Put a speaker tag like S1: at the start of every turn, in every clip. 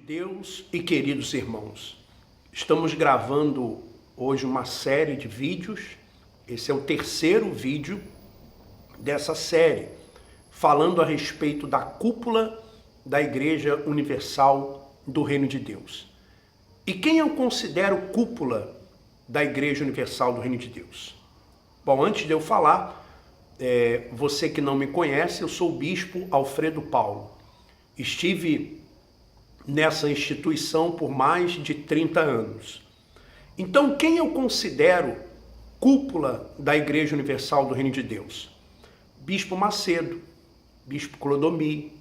S1: Deus e queridos irmãos, estamos gravando hoje uma série de vídeos. Esse é o terceiro vídeo dessa série, falando a respeito da cúpula da Igreja Universal do Reino de Deus. E quem eu considero cúpula da Igreja Universal do Reino de Deus? Bom, antes de eu falar, você que não me conhece, eu sou o Bispo Alfredo Paulo. Estive nessa instituição por mais de 30 anos. Então, quem eu considero cúpula da Igreja Universal do Reino de Deus? Bispo Macedo, Bispo Clodomir,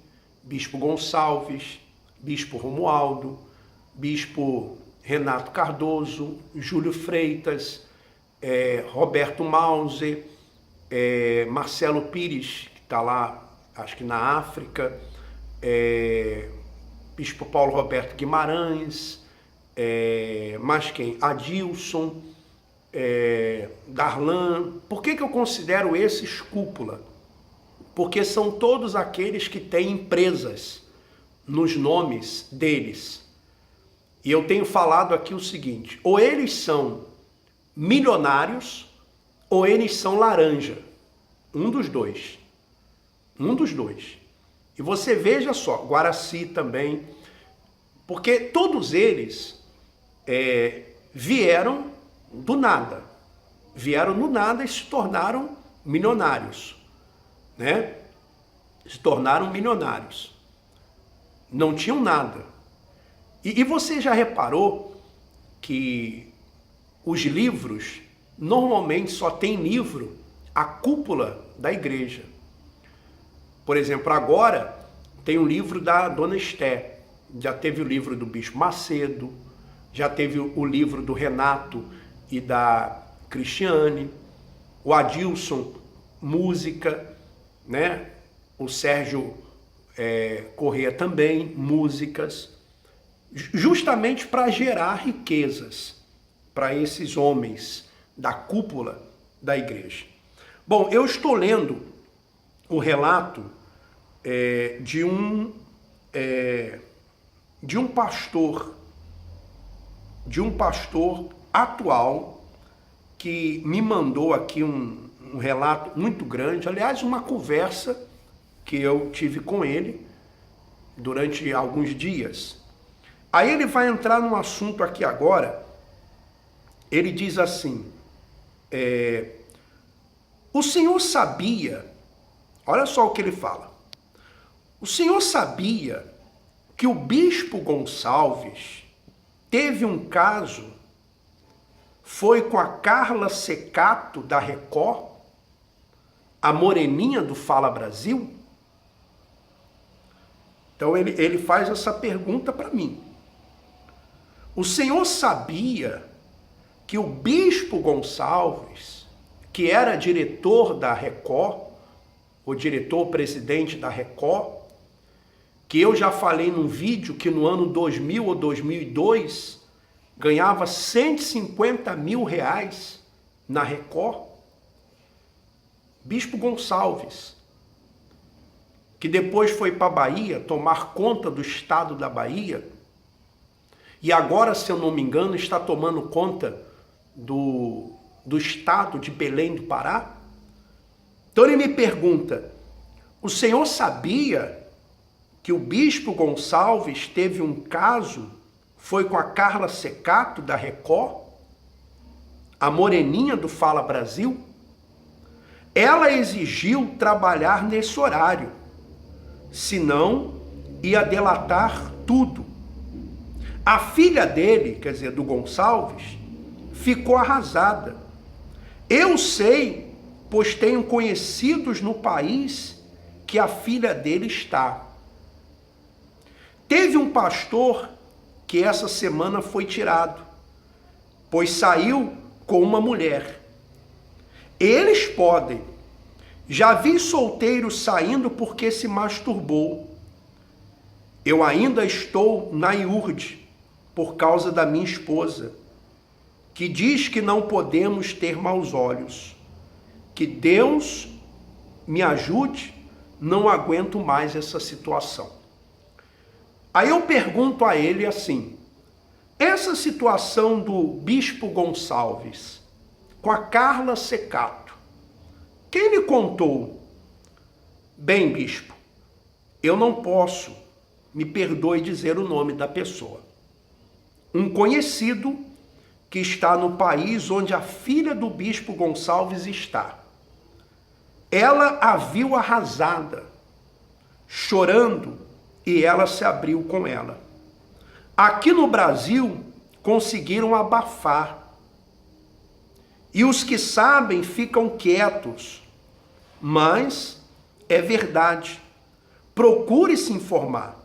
S1: Bispo Gonçalves, Bispo Romualdo, Bispo Renato Cardoso, Júlio Freitas, Roberto Mauser, Marcelo Pires, que está lá, acho que na África, Bispo Paulo Roberto Guimarães, mais quem? Adilson, Darlan. Por que eu considero esses cúpula? Porque são todos aqueles que têm empresas nos nomes deles. E eu tenho falado aqui o seguinte: ou eles são milionários, ou eles são laranja. Um dos dois. Um dos dois. E você veja só, Guaraci também, porque todos eles vieram do nada. Vieram do nada e se tornaram milionários, né? Se tornaram milionários. Não tinham nada. E você já reparou que os livros, normalmente só tem livro a cúpula da igreja. Por exemplo, agora tem um livro da Dona Esté, já teve o livro do Bispo Macedo, já teve o livro do Renato e da Cristiane, o Adilson, música, né? O Sérgio Corrêa também, músicas, justamente para gerar riquezas para esses homens da cúpula da igreja. Bom, eu estou lendo o relato de um pastor atual que me mandou aqui um relato muito grande, aliás, uma conversa que eu tive com ele durante alguns dias. Aí ele vai entrar num assunto aqui agora. Ele diz assim: o senhor sabia, olha só o que ele fala, o senhor sabia que o Bispo Gonçalves teve um caso, foi com a Carla Secato da Record, a moreninha do Fala Brasil? Então ele faz essa pergunta para mim. O senhor sabia que o Bispo Gonçalves, que era diretor da Record, o diretor-presidente da Record, que eu já falei num vídeo que no ano 2000 ou 2002 ganhava 150 mil reais na Record? Bispo Gonçalves, que depois foi para a Bahia tomar conta do estado da Bahia, e agora, se eu não me engano, está tomando conta do estado de Belém do Pará. Então ele me pergunta: o senhor sabia que o Bispo Gonçalves teve um caso, foi com a Carla Secato da Record, a moreninha do Fala Brasil? Ela exigiu trabalhar nesse horário, senão ia delatar tudo. A filha dele, quer dizer, do Gonçalves, ficou arrasada. Eu sei, pois tenho conhecidos no país que a filha dele está. Teve um pastor que essa semana foi tirado, pois saiu com uma mulher. Eles podem. Já vi solteiro saindo porque se masturbou. Eu ainda estou na iurde por causa da minha esposa, que diz que não podemos ter maus olhos. Que Deus me ajude, não aguento mais essa situação. Aí eu pergunto a ele assim: essa situação do bispo Gonçalves com a Carla Secato, quem lhe contou? Bem, bispo, eu não posso, me perdoe dizer o nome da pessoa. Um conhecido que está no país onde a filha do bispo Gonçalves está. Ela a viu arrasada, chorando, e ela se abriu com ela. Aqui no Brasil, conseguiram abafar. E os que sabem ficam quietos. Mas é verdade. Procure se informar.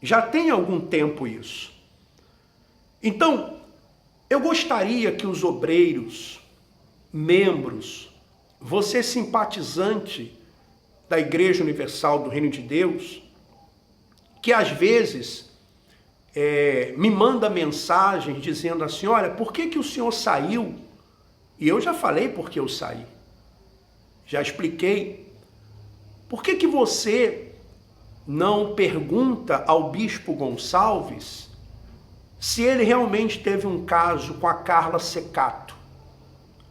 S1: Já tem algum tempo isso. Então, eu gostaria que os obreiros, membros, você simpatizante da Igreja Universal do Reino de Deus, que às vezes me manda mensagens dizendo assim: olha, por que o senhor saiu? E eu já falei por que eu saí. Já expliquei. Por que você não pergunta ao bispo Gonçalves se ele realmente teve um caso com a Carla Secato,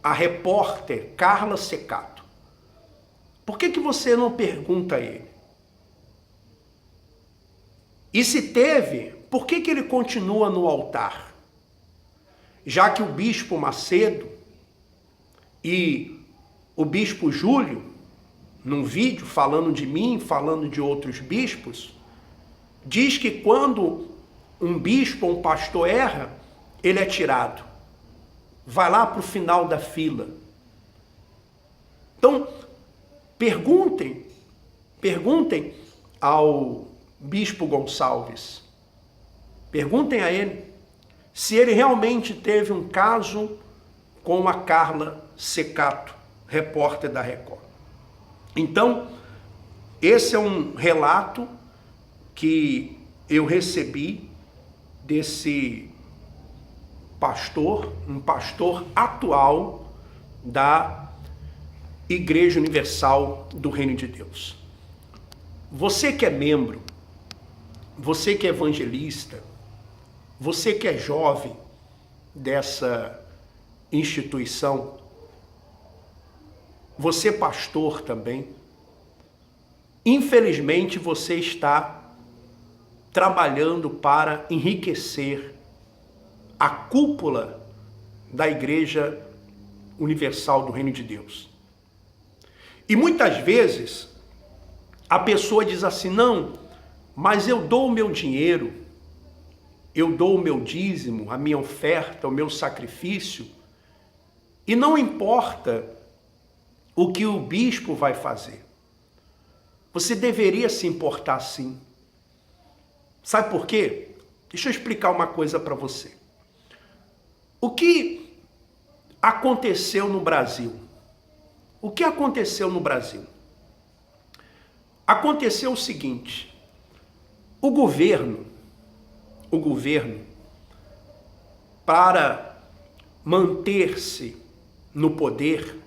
S1: a repórter Carla Secato? Por que você não pergunta a ele? E se teve, por que ele continua no altar? Já que o bispo Macedo e o bispo Júlio, num vídeo falando de mim, falando de outros bispos, diz que quando um bispo ou um pastor erra, ele é tirado. Vai lá para o final da fila. Então, perguntem ao bispo Gonçalves, perguntem a ele se ele realmente teve um caso com a Carla Secato, repórter da Record. Então, esse é um relato que eu recebi desse pastor, um pastor atual da Igreja Universal do Reino de Deus. Você que é membro, você que é evangelista, você que é jovem dessa instituição, você pastor também, infelizmente você está trabalhando para enriquecer a cúpula da Igreja Universal do Reino de Deus. E muitas vezes a pessoa diz assim: não, mas eu dou o meu dinheiro, eu dou o meu dízimo, a minha oferta, o meu sacrifício, e não importa o que o bispo vai fazer. Você deveria se importar sim. Sabe por quê? Deixa eu explicar uma coisa para você. O que aconteceu no Brasil? O que aconteceu no Brasil? Aconteceu o seguinte: o governo, para manter-se no poder,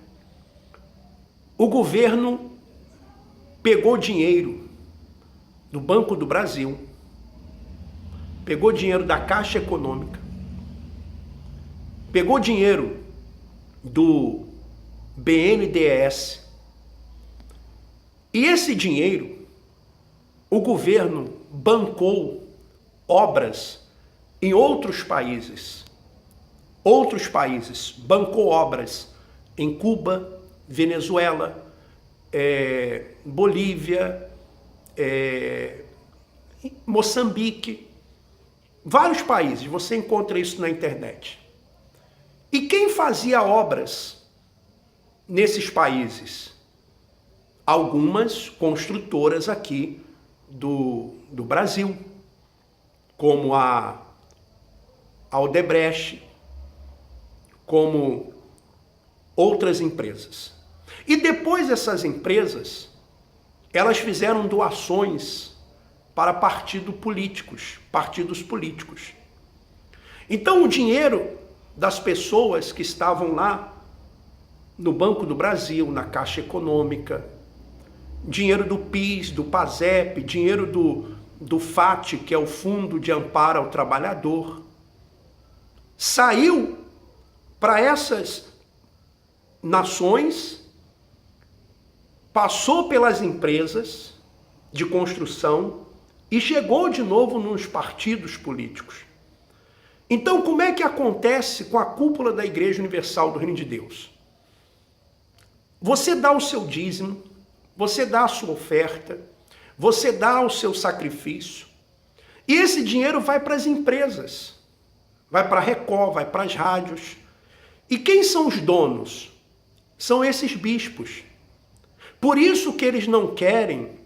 S1: o governo pegou dinheiro do Banco do Brasil, pegou dinheiro da Caixa Econômica, pegou dinheiro do BNDES, e esse dinheiro o governo bancou obras em outros países. Bancou obras em Cuba, Venezuela, Bolívia, Moçambique, vários países, você encontra isso na internet. E quem fazia obras nesses países? Algumas construtoras aqui do Brasil, como a Odebrecht, como outras empresas. E depois essas empresas, elas fizeram doações para partidos políticos. Então o dinheiro das pessoas que estavam lá no Banco do Brasil, na Caixa Econômica, dinheiro do PIS, do PASEP, dinheiro do FAT, que é o Fundo de Amparo ao Trabalhador, saiu para essas nações, passou pelas empresas de construção e chegou de novo nos partidos políticos. Então, como é que acontece com a cúpula da Igreja Universal do Reino de Deus? Você dá o seu dízimo, você dá a sua oferta, você dá o seu sacrifício, e esse dinheiro vai para as empresas, vai para a Record, vai para as rádios. E quem são os donos? São esses bispos. Por isso que eles não querem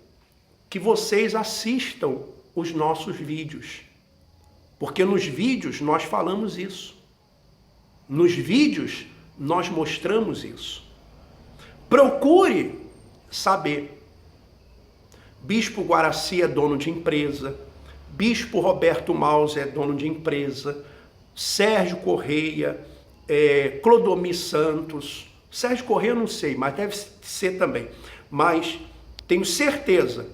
S1: que vocês assistam os nossos vídeos. Porque nos vídeos nós falamos isso. Nos vídeos nós mostramos isso. Procure saber. Bispo Guaraci é dono de empresa. Bispo Roberto Maus é dono de empresa. Sérgio Correia, Clodomir Santos. Sérgio Correia eu não sei, mas deve ser também. Mas tenho certeza,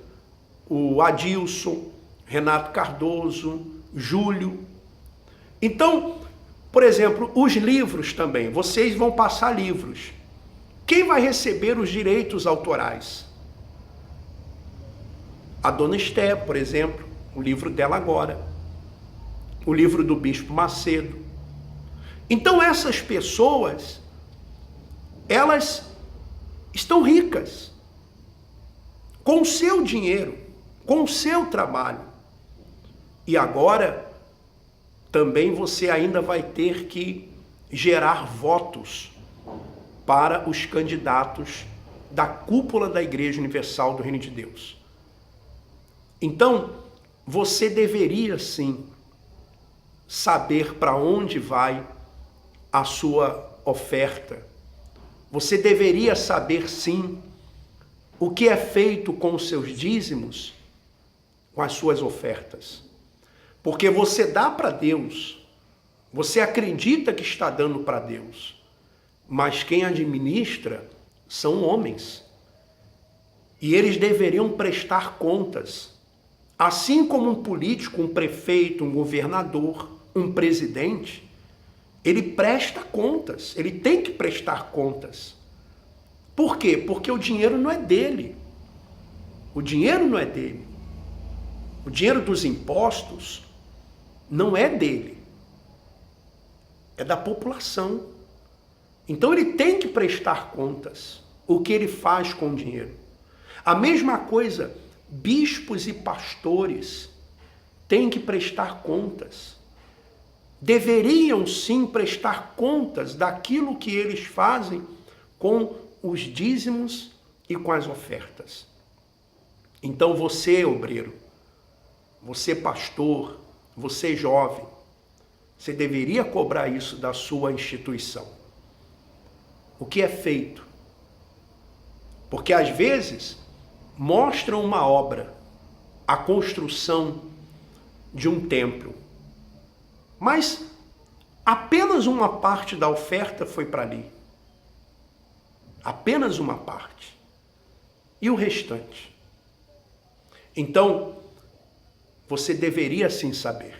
S1: o Adilson, Renato Cardoso, Júlio. Então, por exemplo, os livros também. Vocês vão passar livros. Quem vai receber os direitos autorais? A dona Esté, por exemplo, o livro dela agora. O livro do Bispo Macedo. Então essas pessoas, elas estão ricas com o seu dinheiro, com o seu trabalho. E agora também você ainda vai ter que gerar votos para os candidatos da cúpula da Igreja Universal do Reino de Deus. Então, você deveria sim saber para onde vai a sua oferta. Você deveria saber sim o que é feito com os seus dízimos, com as suas ofertas. Porque você dá para Deus, você acredita que está dando para Deus, mas quem administra são homens. E eles deveriam prestar contas. Assim como um político, um prefeito, um governador, um presidente, ele presta contas, ele tem que prestar contas. Por quê? Porque o dinheiro não é dele. O dinheiro não é dele. O dinheiro dos impostos não é dele. É da população. Então ele tem que prestar contas. O que ele faz com o dinheiro. A mesma coisa, bispos e pastores têm que prestar contas. Deveriam sim prestar contas daquilo que eles fazem com os dízimos e com as ofertas. Então você, obreiro, você, pastor, você, jovem, você deveria cobrar isso da sua instituição. O que é feito? Porque às vezes mostram uma obra, a construção de um templo, mas apenas uma parte da oferta foi para ali. Apenas uma parte. E o restante? Então, você deveria sim saber.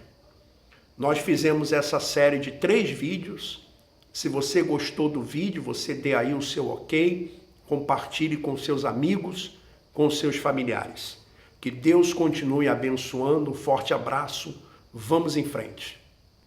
S1: Nós fizemos essa série de 3 vídeos. Se você gostou do vídeo, você dê aí o seu ok, compartilhe com seus amigos, com seus familiares. Que Deus continue abençoando. Um forte abraço. Vamos em frente.